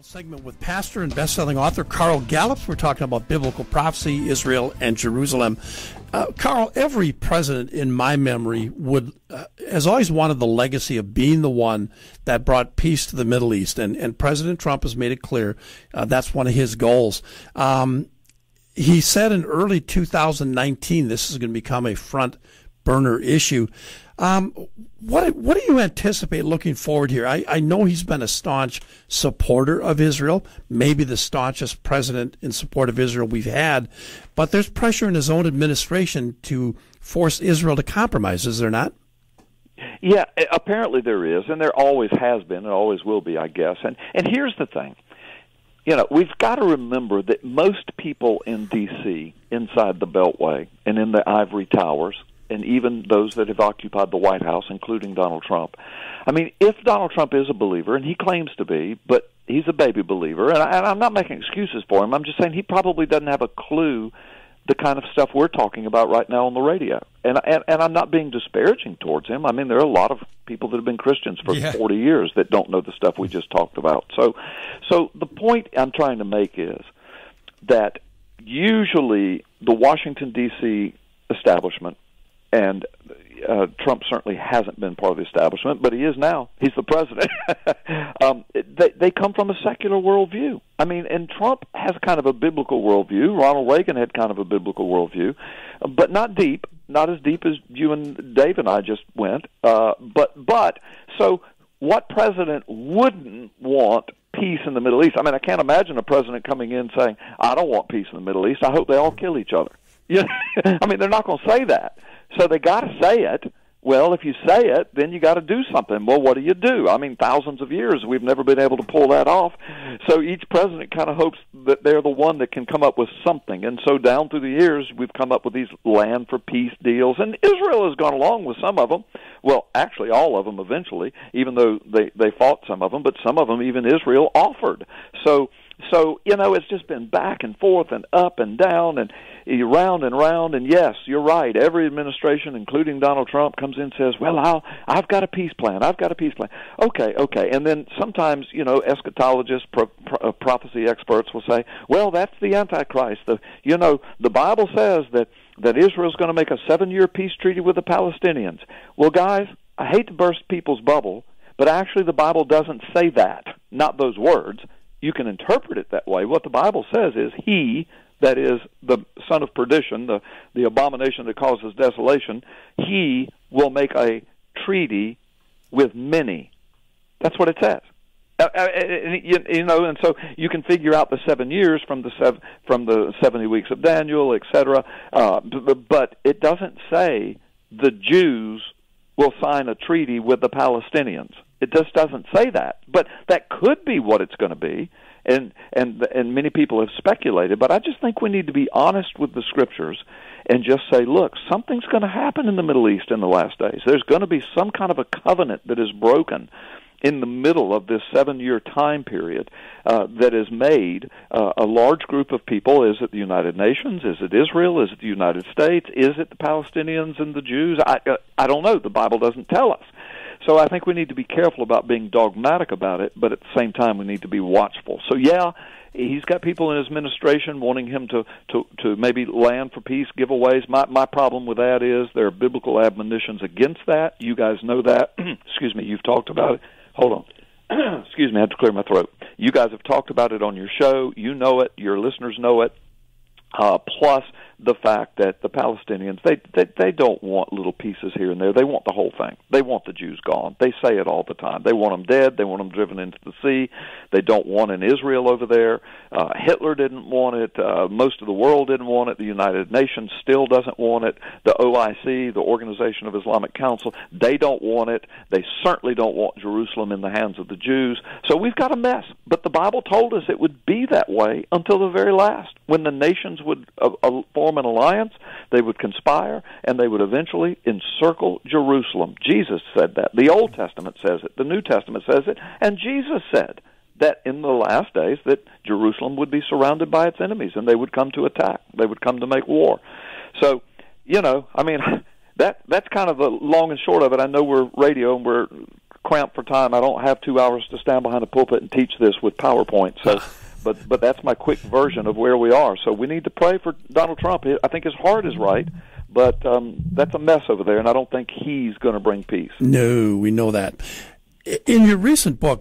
Segment with pastor and best-selling author Carl Gallups. We're talking about biblical prophecy, Israel, and Jerusalem. Carl, every president in my memory has always wanted the legacy of being the one that brought peace to the Middle East, and President Trump has made it clear that's one of his goals. He said in early 2019 this is going to become a front burner issue. What do you anticipate looking forward here? I know he's been a staunch supporter of Israel, maybe the staunchest president in support of Israel we've had, but there's pressure in his own administration to force Israel to compromise, is there not? Yeah, apparently there is, and there always has been and always will be, I guess. And here's the thing. We've got to remember that most people in D.C., inside the Beltway and in the ivory towers, and even those that have occupied the White House, including Donald Trump. I mean, if Donald Trump is a believer, and he claims to be, but he's a baby believer, and I'm not making excuses for him, I'm just saying he probably doesn't have a clue the kind of stuff we're talking about right now on the radio. And I'm not being disparaging towards him. I mean, there are a lot of people that have been Christians for 40 years that don't know the stuff we just talked about. So the point I'm trying to make is that usually the Washington, D.C. establishment, and Trump certainly hasn't been part of the establishment, but he is now. He's the president. They come from a secular worldview. I mean, and Trump has kind of a biblical worldview. Ronald Reagan had kind of a biblical worldview, but not deep, not as deep as you and Dave and I just went. But so what president wouldn't want peace in the Middle East? I mean, I can't imagine a president coming in saying, I don't want peace in the Middle East. I hope they all kill each other. I mean, they're not going to say that. So they got to say it. Well, if you say it, then you got to do something. Well, what do? I mean, thousands of years we've never been able to pull that off. So each president kind of hopes that they're the one that can come up with something. And so down through the years, we've come up with these land for peace deals. And Israel has gone along with some of them. Well, actually, all of them eventually, even though they fought some of them. But some of them, even Israel, offered. So it's just been back and forth and up and down and round and round. And yes, you're right. Every administration, including Donald Trump, comes in and says, well, I've got a peace plan. I've got a peace plan. Okay. And then sometimes, eschatologists, prophecy experts will say, well, that's the Antichrist. The Bible says that Israel's going to make a 7-year peace treaty with the Palestinians. Well, guys, I hate to burst people's bubble, but actually the Bible doesn't say that, not those words. You can interpret it that way. What the Bible says is he, that is the son of perdition, the abomination that causes desolation, he will make a treaty with many. That's what it says. And so you can figure out the 7 years from the 70 weeks of Daniel, etc. But it doesn't say the Jews will sign a treaty with the Palestinians. It just doesn't say that, but that could be what it's going to be, and many people have speculated. But I just think we need to be honest with the Scriptures and just say, look, something's going to happen in the Middle East in the last days. There's going to be some kind of a covenant that is broken in the middle of this 7-year time period that has made a large group of people. Is it the United Nations? Is it Israel? Is it the United States? Is it the Palestinians and the Jews? I don't know. The Bible doesn't tell us. So I think we need to be careful about being dogmatic about it, but at the same time we need to be watchful. So yeah, he's got people in his administration wanting him to maybe land for peace giveaways. My problem with that is there are biblical admonitions against that. You guys know that. Excuse me, you've talked about it. Hold on. Excuse me, I had to clear my throat. You guys have talked about it on your show. You know it. Your listeners know it. Plus the fact that the Palestinians, they don't want little pieces here and there. They want the whole thing. They want the Jews gone. They say it all the time. They want them dead. They want them driven into the sea. They don't want an Israel over there. Hitler didn't want it. Most of the world didn't want it. The United Nations still doesn't want it. The OIC, the Organization of Islamic Council, they don't want it. They certainly don't want Jerusalem in the hands of the Jews. So we've got a mess. But the Bible told us it would be that way until the very last, when the nations would form an alliance, they would conspire, and they would eventually encircle Jerusalem. Jesus said that. The Old Testament says it. The New Testament says it. And Jesus said that in the last days that Jerusalem would be surrounded by its enemies, and they would come to attack. They would come to make war. So, that's kind of the long and short of it. I know we're radio and we're cramped for time. I don't have 2 hours to stand behind a pulpit and teach this with PowerPoint. So, but that's my quick version of where we are. So we need to pray for Donald Trump. I think his heart is right, but that's a mess over there, and I don't think he's going to bring peace. No, we know that. In your recent book,